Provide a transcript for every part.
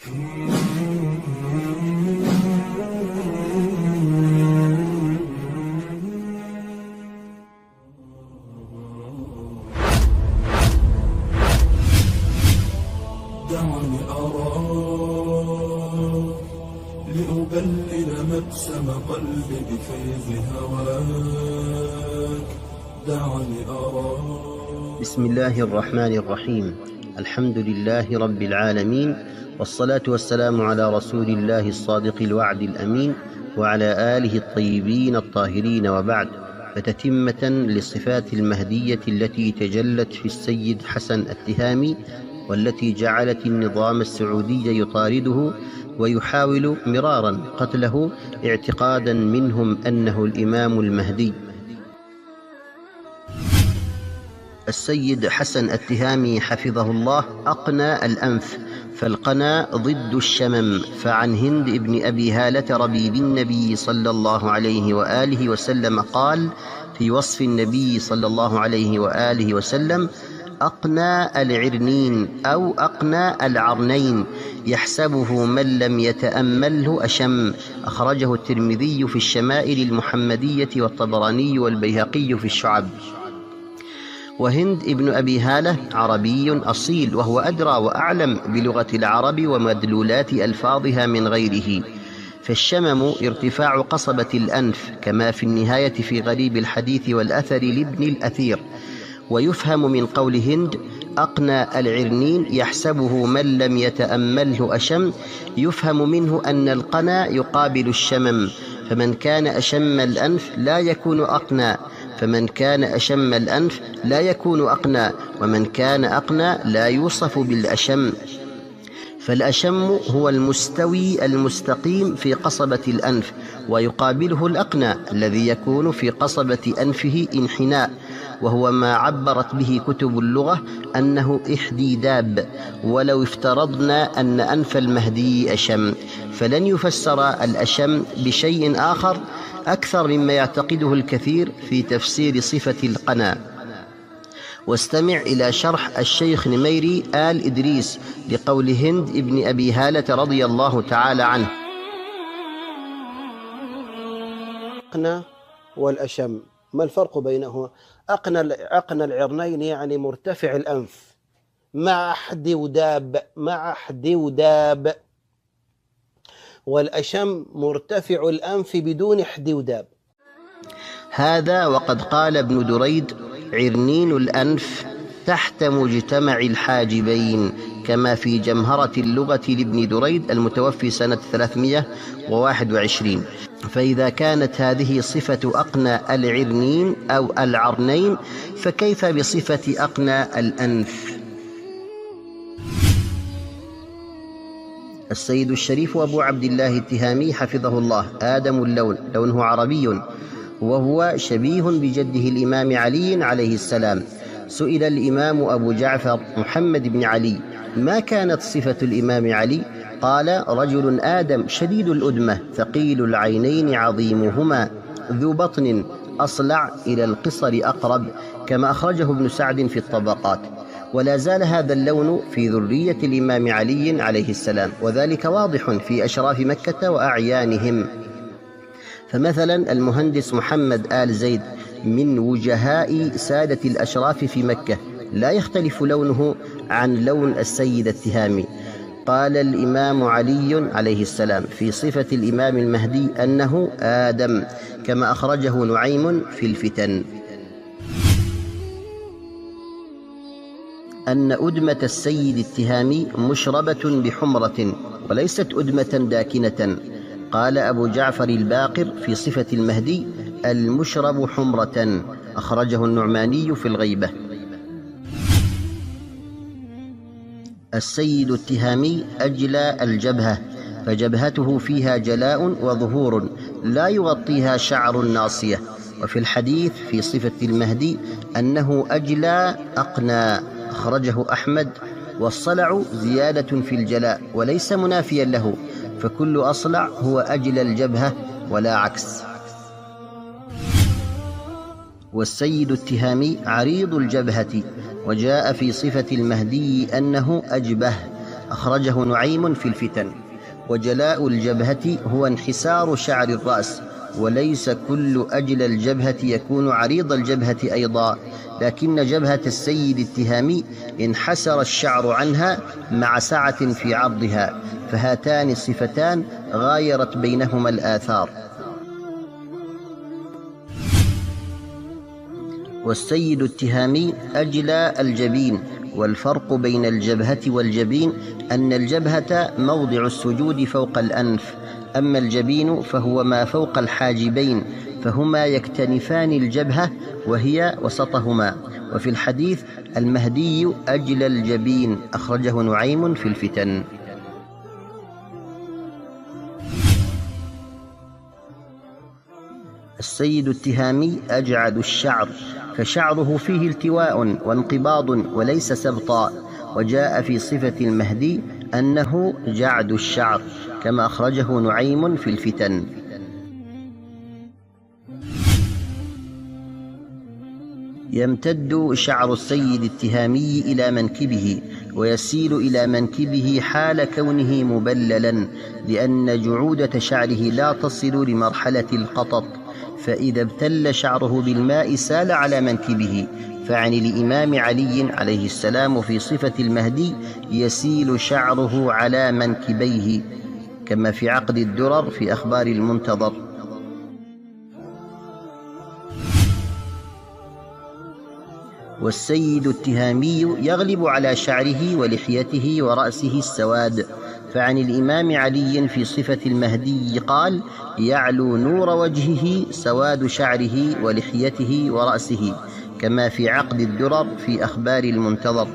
دعني أرى لأبلل مبسم قلبي بفيض هواك. دعني أرى. بسم الله الرحمن الرحيم. الحمد لله رب العالمين، والصلاة والسلام على رسول الله الصادق الوعد الأمين وعلى آله الطيبين الطاهرين، وبعد. فتتمة للصفات المهدية التي تجلت في السيد حسن التهامي، والتي جعلت النظام السعودي يطارده ويحاول مرارا قتله اعتقادا منهم أنه الإمام المهدي. السيد حسن التهامي حفظه الله أقنى الأنف، فالقنا ضد الشمم. فعن هند ابن أبي هالة ربيب النبي صلى الله عليه وآله وسلم قال في وصف النبي صلى الله عليه وآله وسلم: أقنى العرنين أو أقنى العرنين يحسبه من لم يتأمله أشم. أخرجه الترمذي في الشمائل المحمدية، والطبراني والبيهقي في الشعب. وهند ابن أبي هالة عربي أصيل، وهو أدرى وأعلم بلغة العرب ومدلولات ألفاظها من غيره. فالشمم ارتفاع قصبة الأنف، كما في النهاية في غريب الحديث والأثر لابن الأثير. ويفهم من قول هند أقنى العرنين يحسبه من لم يتأمله أشم، يفهم منه أن القنا يقابل الشمم، فمن كان أشم الأنف لا يكون أقنى، فمن كان أشم الأنف لا يكون أقنى، ومن كان أقنى لا يوصف بالأشم. فالأشم هو المستوي المستقيم في قصبة الأنف، ويقابله الأقنى الذي يكون في قصبة أنفه انحناء، وهو ما عبرت به كتب اللغة أنه احديداب. ولو افترضنا أن أنف المهدي أشم، فلن يفسر الأشم بشيء آخر أكثر مما يعتقده الكثير في تفسير صفة القنا. واستمع إلى شرح الشيخ نميري آل إدريس لقول هند ابن أبي هالة رضي الله تعالى عنه: أقنى والأشم، ما الفرق بينهما؟ أقنى العرنين يعني مرتفع الأنف مع حد وداب، والأشم مرتفع الأنف بدون حد وداب. هذا وقد قال ابن دريد: عرنين الأنف تحت مجتمع الحاجبين، كما في جمهرة اللغة لابن دريد المتوفي سنة 321. فإذا كانت هذه صفة أقنى العرنين أو العرنين، فكيف بصفة أقنى الأنف؟ السيد الشريف أبو عبد الله التهامي حفظه الله آدم اللون، لونه عربي، وهو شبيه بجده الإمام علي عليه السلام. سئل الإمام أبو جعفر محمد بن علي: ما كانت صفة الإمام علي؟ قال: رجل آدم شديد الأدمة ثقيل العينين عظيمهما ذو بطن أصلع إلى القصر أقرب، كما أخرجه ابن سعد في الطبقات. ولا زال هذا اللون في ذرية الإمام علي عليه السلام، وذلك واضح في أشراف مكة وأعيانهم. فمثلا المهندس محمد آل زيد من وجهاء سادة الأشراف في مكة، لا يختلف لونه عن لون السيد التهامي. قال الإمام علي عليه السلام في صفة الإمام المهدي أنه آدم، كما أخرجه نعيم في الفتن. أن أدمة السيد التهامي مشربة بحمرة وليست أدمة داكنة. قال أبو جعفر الباقر في صفة المهدي: المشرب حمرة، أخرجه النعماني في الغيبة. السيد التهامي أجلى الجبهة، فجبهته فيها جلاء وظهور لا يغطيها شعر ناصية. وفي الحديث في صفة المهدي أنه أجلى أقنى، أخرجه أحمد. والصلع زيادة في الجلاء وليس منافيا له، فكل أصلع هو أجلى الجبهة ولا عكس. والسيد التهامي عريض الجبهة، وجاء في صفة المهدي أنه أجبه، أخرجه نعيم في الفتن. وجلاء الجبهة هو انحسار شعر الرأس، وليس كل أجل الجبهة يكون عريض الجبهة أيضا، لكن جبهة السيد التهامي انحسر الشعر عنها مع سعة في عرضها، فهاتان الصفتان غايرت بينهما الآثار. والسيد التهامي أجلى الجبين. والفرق بين الجبهة والجبين أن الجبهة موضع السجود فوق الأنف، أما الجبين فهو ما فوق الحاجبين، فهما يكتنفان الجبهة وهي وسطهما. وفي الحديث المهدي أجلى الجبين، أخرجه نعيم في الفتن. السيد التهامي أجعد الشعر، فشعره فيه التواء وانقباض وليس سبطا. وجاء في صفة المهدي أنه جعد الشعر، كما أخرجه نعيم في الفتن. يمتد شعر السيد التهامي إلى منكبه، ويسيل إلى منكبه حال كونه مبللا، لأن جعودة شعره لا تصل لمرحلة القطط، فإذا ابتل شعره بالماء سال على منكبه. فعن الإمام علي عليه السلام في صفة المهدي يسيل شعره على منكبيه، كما في عقد الدرر في أخبار المنتظر. والسيد التهامي يغلب على شعره ولحيته ورأسه السواد. فعن الإمام علي في صفة المهدي قال: يعلو نور وجهه سواد شعره ولحيته ورأسه، كما في عقد الدرر في أخبار المنتظر.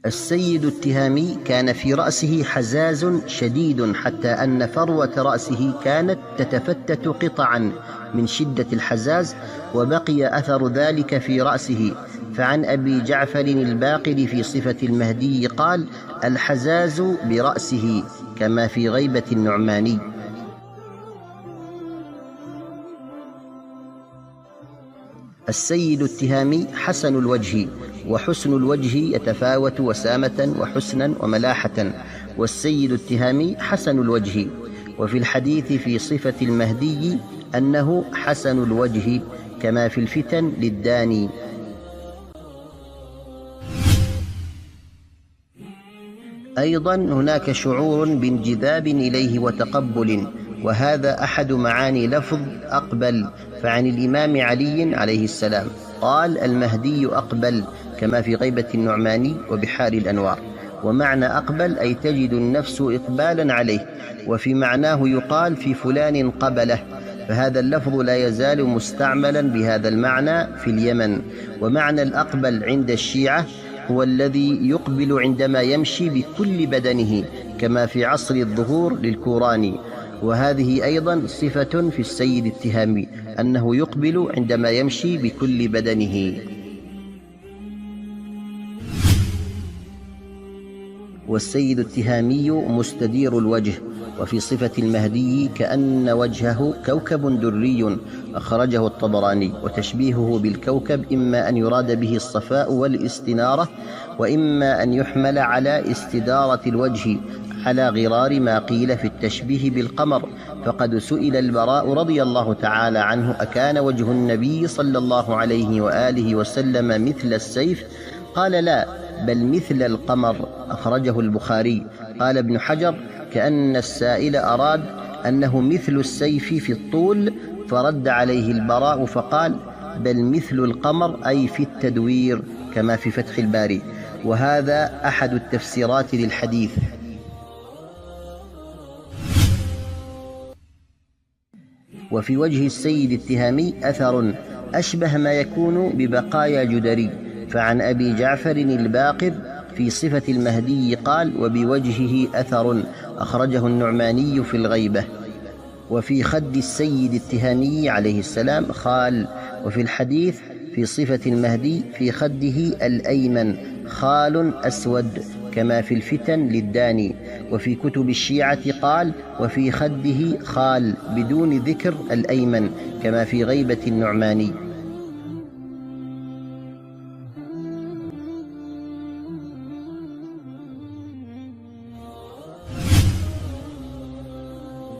السيد التهامي كان في رأسه حزاز شديد، حتى أن فروة رأسه كانت تتفتت قطعا من شدة الحزاز، وبقي أثر ذلك في رأسه. فعن أبي جعفر الباقر في صفة المهدي قال: الحزاز برأسه، كما في غيبة النعماني. السيد التهامي حسن الوجه، وحسن الوجه يتفاوت وسامة وحسنا وملاحة، والسيد التهامي حسن الوجه. وفي الحديث في صفة المهدي أنه حسن الوجه، كما في الفتن للداني. أيضا هناك شعور بانجذاب إليه وتقبل، وهذا أحد معاني لفظ أقبل. فعن الإمام علي عليه السلام قال: المهدي أقبل، كما في غيبة النعماني وبحار الأنوار. ومعنى أقبل أي تجد النفس إقبالا عليه، وفي معناه يقال في فلان قبله، فهذا اللفظ لا يزال مستعملا بهذا المعنى في اليمن. ومعنى الأقبل عند الشيعة هو الذي يقبل عندما يمشي بكل بدنه، كما في عصر الظهور للكوراني. وهذه أيضا صفة في السيد التهامي، أنه يقبل عندما يمشي بكل بدنه. والسيد التهامي مستدير الوجه. وفي صفة المهدي كأن وجهه كوكب دري، أخرجه الطبراني. وتشبيهه بالكوكب إما أن يراد به الصفاء والاستنارة، وإما أن يحمل على استدارة الوجه، على غرار ما قيل في التشبيه بالقمر. فقد سئل البراء رضي الله تعالى عنه: أكان وجه النبي صلى الله عليه وآله وسلم مثل السيف؟ قال: لا، بل مثل القمر، أخرجه البخاري. قال ابن حجر: كأن السائل أراد أنه مثل السيف في الطول، فرد عليه البراء فقال: بل مثل القمر أي في التدوير، كما في فتح الباري. وهذا أحد التفسيرات للحديث. وفي وجه السيد التهامي أثر أشبه ما يكون ببقايا جدري. فعن أبي جعفر الباقر في صفة المهدي قال: وبوجهه أثر، أخرجه النعماني في الغيبة. وفي خد السيد التهامي عليه السلام خال. وفي الحديث في صفة المهدي في خده الأيمن خال أسود، كما في الفتن للداني. وفي كتب الشيعة قال: وفي خده خال، بدون ذكر الأيمن، كما في غيبة النعماني.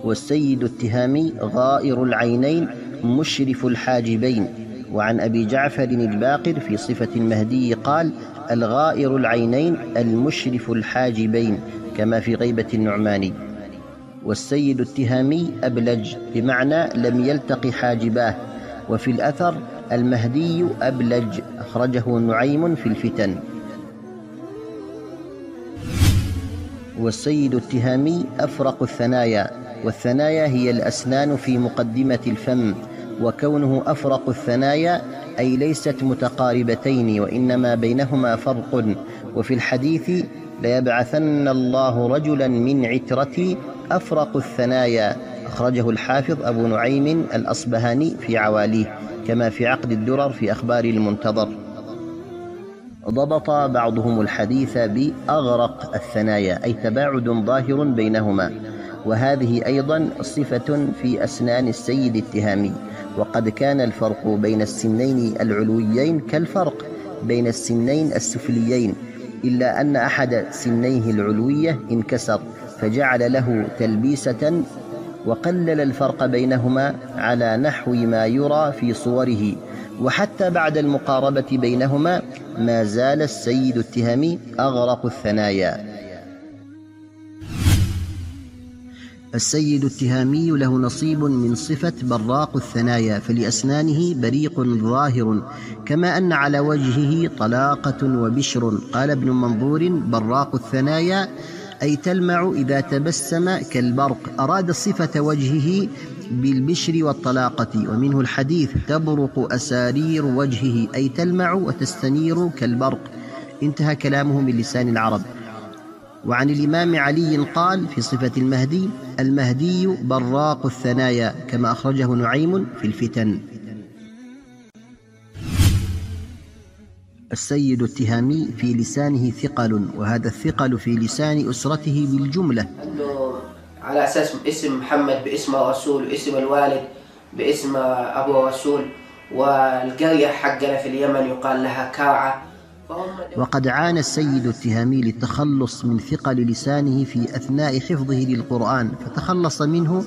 والسيد التهامي غائر العينين مشرف الحاجبين. وعن أبي جعفر الباقر في صفة المهدي قال: الغائر العينين المشرف الحاجبين، كما في غيبة النعماني. والسيد التهامي أبلج بمعنى لم يلتق حاجباه. وفي الأثر: المهدي أبلج، أخرجه نعيم في الفتن. والسيد التهامي أفرق الثنايا، والثنايا هي الأسنان في مقدمة الفم، وكونه أفرق الثنايا أي ليست متقاربتين وإنما بينهما فرق. وفي الحديث: ليبعثن الله رجلا من عترتي أفرق الثنايا، أخرجه الحافظ أبو نعيم الأصبهاني في عواليه، كما في عقد الدرر في أخبار المنتظر. ضبط بعضهم الحديث بأغرق الثنايا، أي تباعد ظاهر بينهما، وهذه أيضا صفة في أسنان السيد التهامي. وقد كان الفرق بين السنين العلويين كالفرق بين السنين السفليين، إلا أن أحد سنيه العلوية انكسر فجعل له تلبيسة، وقلل الفرق بينهما على نحو ما يرى في صوره. وحتى بعد المقاربة بينهما ما زال السيد التهامي أغرق الثنايا. السيد التهامي له نصيب من صفة براق الثنايا، فلأسنانه بريق ظاهر، كما أن على وجهه طلاقة وبشر. قال ابن منظور: براق الثنايا أي تلمع إذا تبسم كالبرق، أراد صفة وجهه بالبشر والطلاقة. ومنه الحديث: تبرق أسارير وجهه، أي تلمع وتستنير كالبرق. انتهى كلامه من لسان العرب. وعن الإمام علي قال في صفة المهدي: المهدي براق الثنايا، كما أخرجه نعيم في الفتن. السيد التهامي في لسانه ثقل، وهذا الثقل في لسان أسرته بالجملة، أنه على أساس اسم محمد باسم الرسول، واسم الوالد باسم أبو الرسول، والقرية حقنا في اليمن يقال لها كاعة. وقد عانى السيد التهامي للتخلص من ثقل لسانه في أثناء حفظه للقرآن، فتخلص منه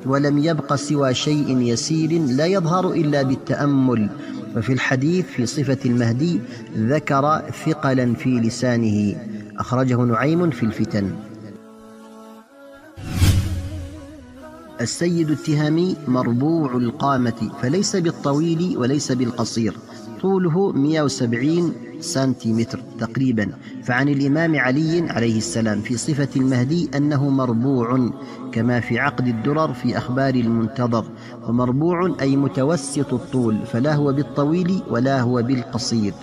ولم يبق سوى شيء يسير لا يظهر إلا بالتأمل. وفي الحديث في صفة المهدي ذكر ثقلا في لسانه، أخرجه نعيم في الفتن. السيد التهامي مربوع القامة، فليس بالطويل وليس بالقصير، طوله 170 سنتيمتر تقريبا. فعن الإمام علي عليه السلام في صفة المهدي أنه مربوع، كما في عقد الدرر في أخبار المنتظر. ومربوع أي متوسط الطول، فلا هو بالطويل ولا هو بالقصير.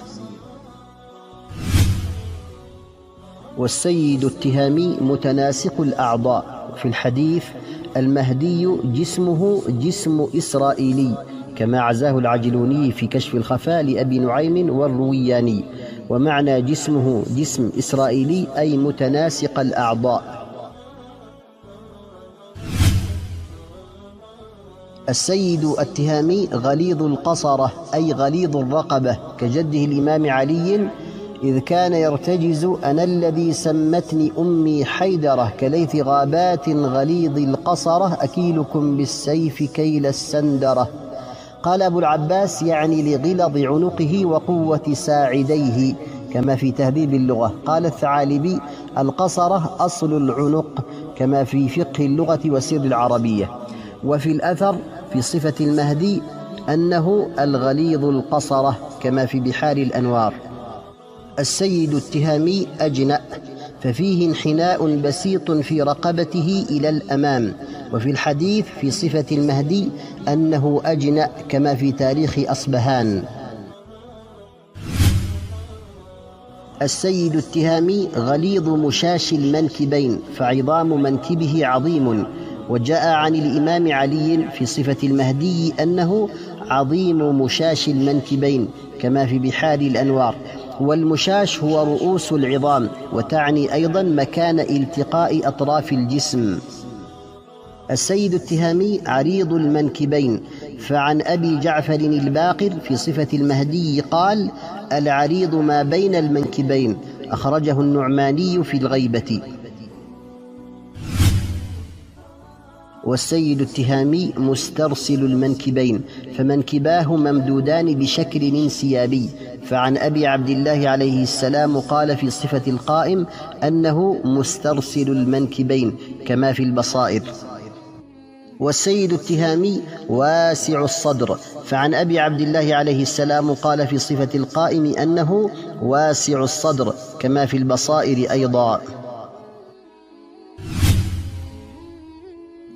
والسيد التهامي متناسق الأعضاء. في الحديث: المهدي جسمه جسم إسرائيلي، كما عزاه العجلوني في كشف الخفاء لأبي نعيم والروياني. ومعنى جسمه جسم إسرائيلي أي متناسق الأعضاء. السيد التهامي غليظ القصرة، أي غليظ الرقبة، كجده الإمام علي إذ كان يرتجز: أنا الذي سمتني أمي حيدرة، كليث غابات غليظ القصرة، أكيلكم بالسيف كيل السندرة. قال أبو العباس: يعني لغلظ عنقه وقوة ساعديه، كما في تهذيب اللغة. قال الثعالبي: القصرة أصل العنق، كما في فقه اللغة وسر العربية. وفي الأثر في صفة المهدي أنه الغليظ القصرة، كما في بحار الأنوار. السيد التهامي أجنأ، ففيه انحناء بسيط في رقبته إلى الأمام. وفي الحديث في صفة المهدي أنه أجنأ، كما في تاريخ أصبهان. السيد التهامي غليظ مشاش المنكبين، فعظام منكبه عظيم. وجاء عن الإمام علي في صفة المهدي أنه عظيم مشاش المنكبين، كما في بحار الأنوار. والمشاش هو رؤوس العظام، وتعني أيضا مكان التقاء أطراف الجسم. السيد التهامي عريض المنكبين، فعن أبي جعفر الباقر في صفة المهدي قال: العريض ما بين المنكبين، أخرجه النعماني في الغيبة. والسيد التهامي مسترسل المنكبين، فمنكباه ممدودان بشكل انسيابي. فعن أبي عبد الله عليه السلام قال في صفة القائم أنه مسترسل المنكبين كما في البصائر. والسيد التهامي واسع الصدر، فعن أبي عبد الله عليه السلام قال في صفة القائم أنه واسع الصدر كما في البصائر أيضا.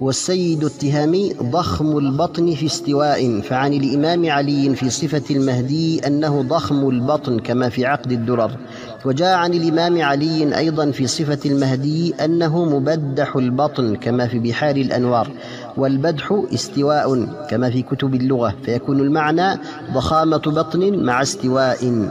والسيد التهامي ضخم البطن في استواء، فعن الإمام علي في صفة المهدي أنه ضخم البطن كما في عقد الدرر. وجاء عن الإمام علي أيضا في صفة المهدي أنه مبدح البطن كما في بحار الأنوار. والبدح استواء كما في كتب اللغة، فيكون المعنى ضخامة بطن مع استواء.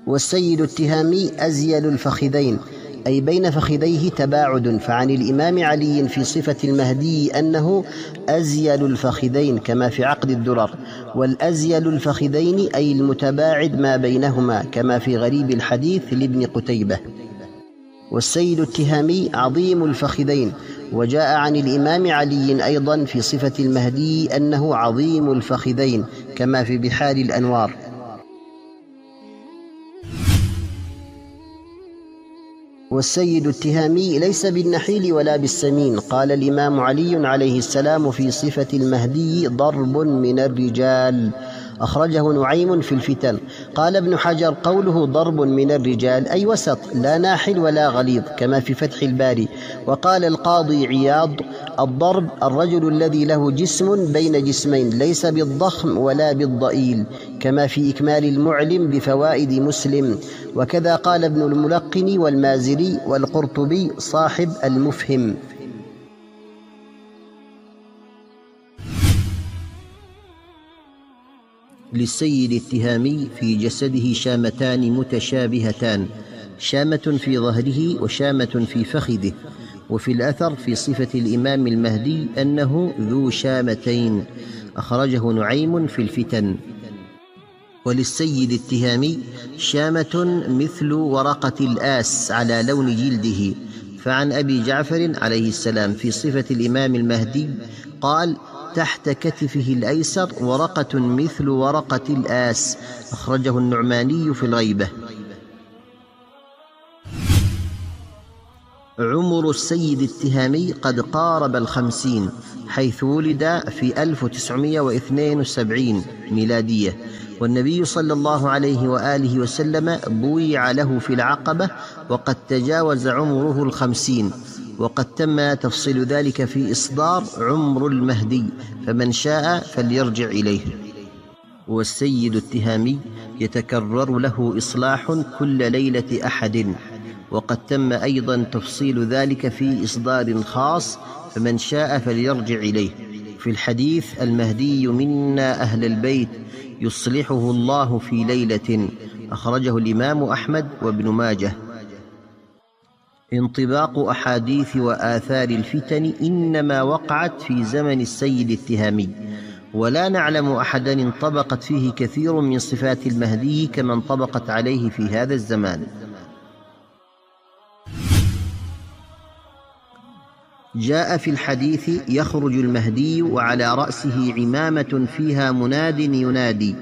والسيد التهامي أزيل الفخذين، أي بين فخذيه تباعد، فعن الإمام علي في صفة المهدي أنه أزيل الفخذين كما في عقد الدرر. والأزيل الفخذين أي المتباعد ما بينهما كما في غريب الحديث لابن قتيبة. والسيد التهامي عظيم الفخذين، وجاء عن الإمام علي أيضا في صفة المهدي أنه عظيم الفخذين كما في بحار الأنوار. والسيد التهامي ليس بالنحيل ولا بالسمين. قال الإمام علي عليه السلام في صفة المهدي ضرب من الرجال، أخرجه نعيم في الفتن. قال ابن حجر قوله ضرب من الرجال أي وسط، لا ناحل ولا غليظ كما في فتح الباري. وقال القاضي عياض الضرب الرجل الذي له جسم بين جسمين، ليس بالضخم ولا بالضئيل كما في إكمال المعلم بفوائد مسلم. وكذا قال ابن الملقن والمازري والقرطبي صاحب المفهم. للسيد التهامي في جسده شامتان متشابهتان، شامة في ظهره وشامة في فخذه. وفي الأثر في صفة الإمام المهدي أنه ذو شامتين، أخرجه نعيم في الفتن. وللسيد التهامي شامة مثل ورقة الآس على لون جلده، فعن أبي جعفر عليه السلام في صفة الإمام المهدي قال تحت كتفه الأيسر ورقة مثل ورقة الآس، أخرجه النعماني في الغيبة. عمر السيد التهامي قد قارب 50، حيث ولد في 1972 ميلادية، والنبي صلى الله عليه وآله وسلم بويع له في العقبة وقد تجاوز عمره 50. وقد تم تفصيل ذلك في إصدار عمر المهدي، فمن شاء فليرجع إليه. والسيد التهامي يتكرر له إصلاح كل ليلة أحد، وقد تم أيضا تفصيل ذلك في إصدار خاص، فمن شاء فليرجع إليه. في الحديث المهدي منا أهل البيت يصلحه الله في ليلة، أخرجه الإمام أحمد وابن ماجه. انطباق أحاديث وآثار الفتن إنما وقعت في زمن السيد التهامي، ولا نعلم أحدا انطبقت فيه كثير من صفات المهدي كما انطبقت عليه في هذا الزمان. جاء في الحديث يخرج المهدي وعلى رأسه عمامة فيها مناد ينادي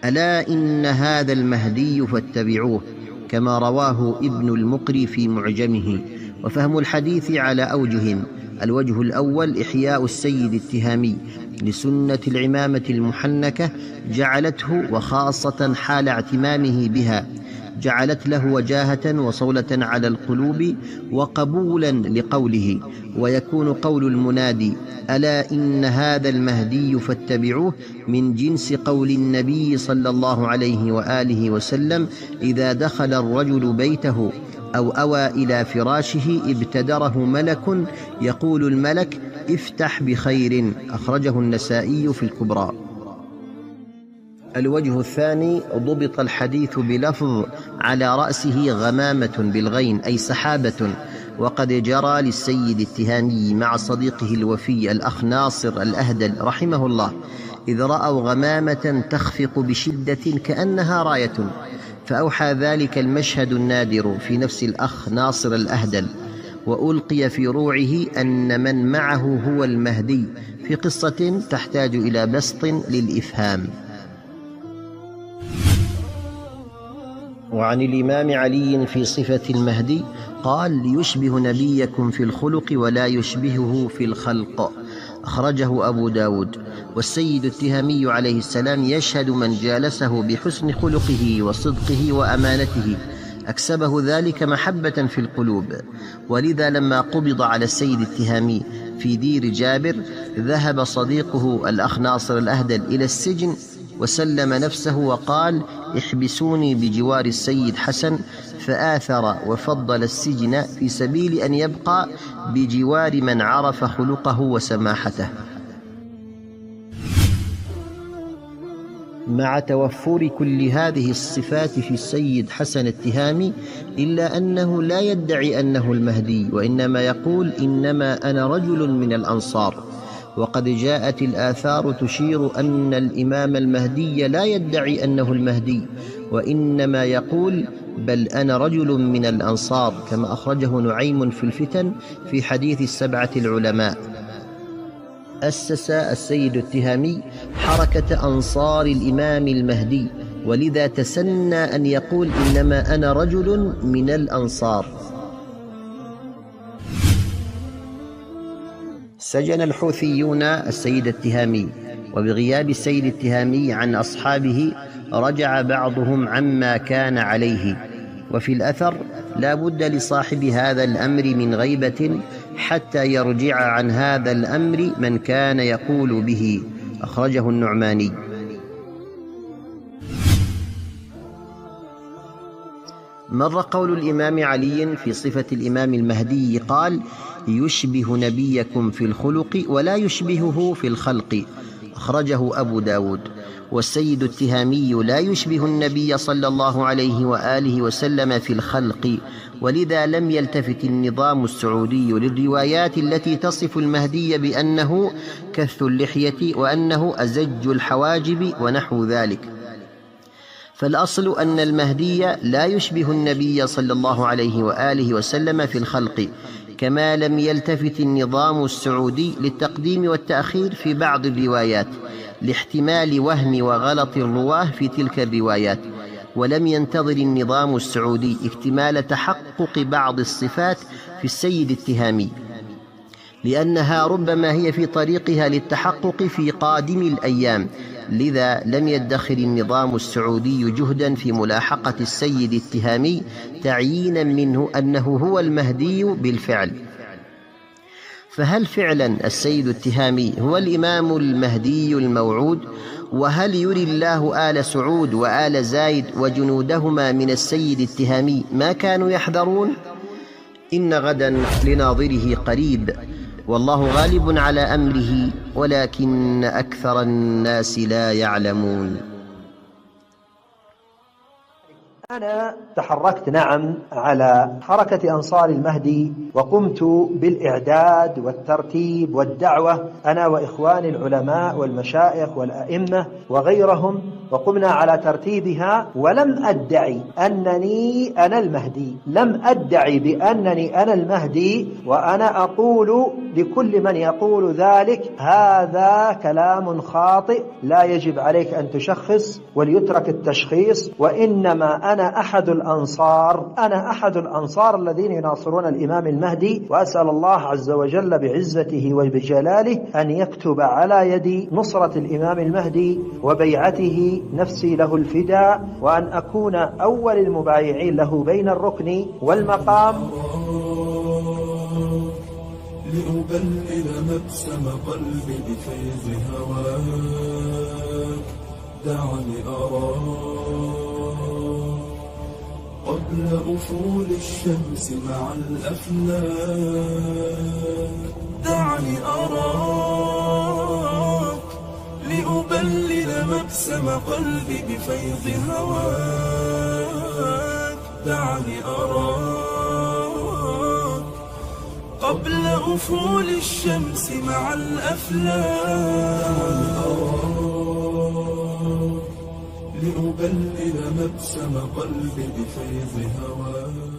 ألا إن هذا المهدي فاتبعوه، كما رواه ابن المقري في معجمه. وفهم الحديث على أوجه: الوجه الأول إحياء السيد التهامي لسنة العمامة المحنكة، جعلته وخاصة حال اعتمامه بها جعلت له وجاهة وصولة على القلوب وقبولا لقوله. ويكون قول المنادي ألا إن هذا المهدي فاتبعوه من جنس قول النبي صلى الله عليه وآله وسلم: إذا دخل الرجل بيته أو أوى إلى فراشه ابتدره ملك يقول الملك: افتح بخير، أخرجه النسائي في الكبرى. الوجه الثاني: ضبط الحديث بلفظ على رأسه غمامة بالغين أي سحابة، وقد جرى للسيد التهامي مع صديقه الوفي الأخ ناصر الأهدل رحمه الله، إذ رأوا غمامة تخفق بشدة كأنها راية، فأوحى ذلك المشهد النادر في نفس الأخ ناصر الأهدل وألقي في روعه أن من معه هو المهدي، في قصة تحتاج إلى بسط للإفهام. وعن الإمام علي في صفة المهدي قال: ليشبه نبيكم في الخلق ولا يشبهه في الخلق، أخرجه أبو داود. والسيد التهامي عليه السلام يشهد من جالسه بحسن خلقه وصدقه وأمانته، أكسبه ذلك محبة في القلوب. ولذا لما قبض على السيد التهامي في دير جابر ذهب صديقه الأخ ناصر الأهدل إلى السجن وسلم نفسه وقال: احبسوني بجوار السيد حسن، فآثر وفضل السجن في سبيل أن يبقى بجوار من عرف خلقه وسماحته. مع توفر كل هذه الصفات في السيد حسن التهامي، إلا أنه لا يدعي أنه المهدي، وإنما يقول: إنما أنا رجل من الأنصار. وقد جاءت الآثار تشير أن الإمام المهدي لا يدعي أنه المهدي، وإنما يقول: بل أنا رجل من الأنصار، كما أخرجه نعيم في الفتن في حديث السبعة العلماء. أسس السيد التهامي حركة أنصار الإمام المهدي، ولذا تسنى أن يقول: إنما أنا رجل من الأنصار. سجن الحوثيون السيد التهامي، وبغياب السيد التهامي عن أصحابه رجع بعضهم عما كان عليه. وفي الأثر: لا بد لصاحب هذا الأمر من غيبة حتى يرجع عن هذا الأمر من كان يقول به، أخرجه النعماني. مر قول الإمام علي في صفة الإمام المهدي قال: يشبه نبيكم في الخلق ولا يشبهه في الخلق، أخرجه أبو داود. والسيد التهامي لا يشبه النبي صلى الله عليه وآله وسلم في الخلق، ولذا لم يلتفت النظام السعودي للروايات التي تصف المهدي بأنه كث اللحية وأنه أزج الحواجب ونحو ذلك. فالأصل أن المهدي لا يشبه النبي صلى الله عليه وآله وسلم في الخلق، كما لم يلتفت النظام السعودي للتقديم والتأخير في بعض الروايات لاحتمال وهم وغلط الرواه في تلك الروايات، ولم ينتظر النظام السعودي اكتمال تحقق بعض الصفات في السيد التهامي، لأنها ربما هي في طريقها للتحقق في قادم الأيام. لذا لم يدخر النظام السعودي جهدا في ملاحقة السيد التهامي تعيينا منه أنه هو المهدي بالفعل. فهل فعلا السيد التهامي هو الإمام المهدي الموعود؟ وهل يري الله آل سعود وآل زايد وجنودهما من السيد التهامي ما كانوا يحذرون؟ إن غدا لناظره قريب، والله غالب على أمره، ولكن أكثر الناس لا يعلمون. أنا تحركت على حركة أنصار المهدي، وقمت بالإعداد والترتيب والدعوة أنا وإخواني العلماء والمشايخ والأئمة وغيرهم، وقمنا على ترتيبها. ولم أدعي أنني أنا المهدي، لم أدعي بأنني أنا المهدي، وأنا أقول لكل من يقول ذلك: هذا كلام خاطئ، لا يجب عليك أن تشخص وليترك التشخيص. وإنما أنا أحد الأنصار الذين يناصرون الإمام المهدي، وأسأل الله عز وجل بعزته وبجلاله أن يكتب على يدي نصرة الإمام المهدي وبيعته نفسي له الفداء، وأن أكون أول المبايعين له بين الركن والمقام. لأبلل مبسم قلبي بفيض هواك، دعني أراك قبل أفول الشمس مع الأفلاك، دعني أراك لأبلل مبسم قلبي بفيض هواك، دعني أراك قبل أفول الشمس مع الأفلاك، لأبلل مبسم قلبي بفيض هواك.